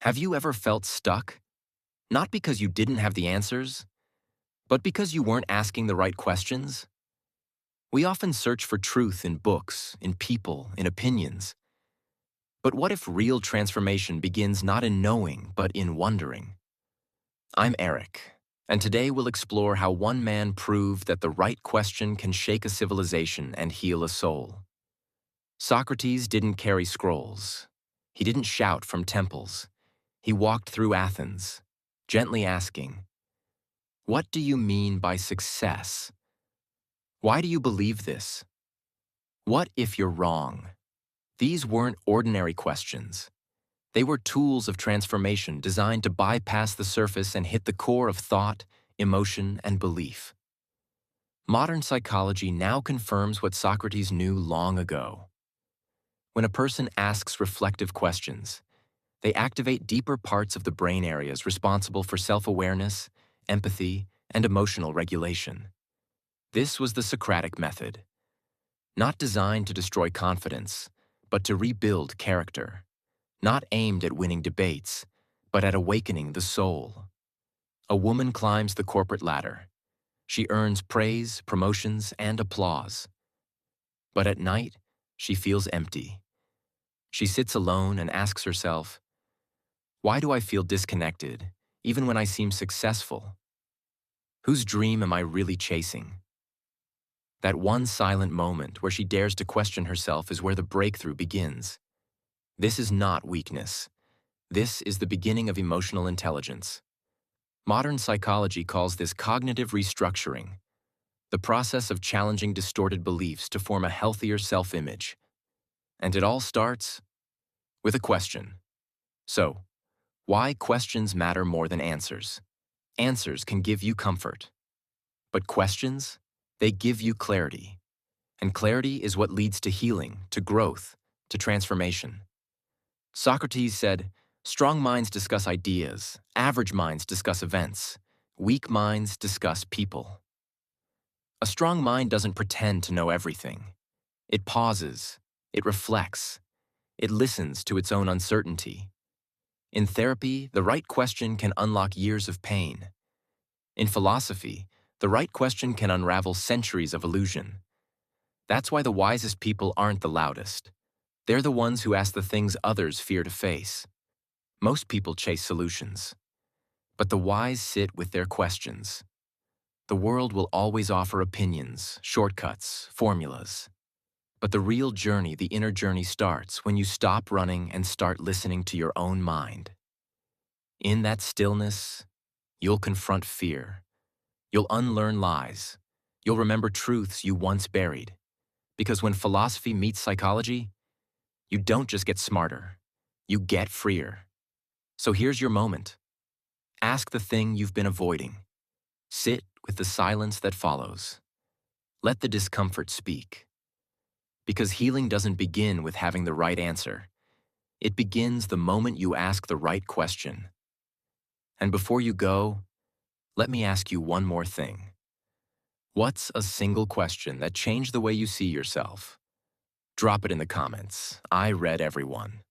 Have you ever felt stuck? Not because you didn't have the answers, but because you weren't asking the right questions? We often search for truth in books, in people, in opinions. But what if real transformation begins not in knowing, but in wondering? I'm Eric, and today we'll explore how one man proved that the right question can shake a civilization and heal a soul. Socrates didn't carry scrolls. He didn't shout from temples. He walked through Athens, gently asking, "What do you mean by success? Why do you believe this? What if you're wrong?" These weren't ordinary questions. They were tools of transformation designed to bypass the surface and hit the core of thought, emotion, and belief. Modern psychology now confirms what Socrates knew long ago. When a person asks reflective questions, they activate deeper parts of the brain areas responsible for self-awareness, empathy, and emotional regulation. This was the Socratic method, not designed to destroy confidence, but to rebuild character, not aimed at winning debates, but at awakening the soul. A woman climbs the corporate ladder. She earns praise, promotions, and applause. But at night, she feels empty. She sits alone and asks herself, "Why do I feel disconnected, even when I seem successful? Whose dream am I really chasing?" That one silent moment where she dares to question herself is where the breakthrough begins. This is not weakness. This is the beginning of emotional intelligence. Modern psychology calls this cognitive restructuring, the process of challenging distorted beliefs to form a healthier self-image. And it all starts with a question. So, why questions matter more than answers? Answers can give you comfort. But questions? They give you clarity. And clarity is what leads to healing, to growth, to transformation. Socrates said, "Strong minds discuss ideas, average minds discuss events, weak minds discuss people." A strong mind doesn't pretend to know everything. It pauses, it reflects, it listens to its own uncertainty. In therapy, the right question can unlock years of pain. In philosophy, the right question can unravel centuries of illusion. That's why the wisest people aren't the loudest. They're the ones who ask the things others fear to face. Most people chase solutions, but the wise sit with their questions. The world will always offer opinions, shortcuts, formulas. But the real journey, the inner journey, starts when you stop running and start listening to your own mind. In that stillness, you'll confront fear. You'll unlearn lies. You'll remember truths you once buried. Because when philosophy meets psychology, you don't just get smarter, you get freer. So here's your moment. Ask the thing you've been avoiding. Sit with the silence that follows. Let the discomfort speak. Because healing doesn't begin with having the right answer. It begins the moment you ask the right question. And before you go, let me ask you one more thing. What's a single question that changed the way you see yourself? Drop it in the comments. I read every one.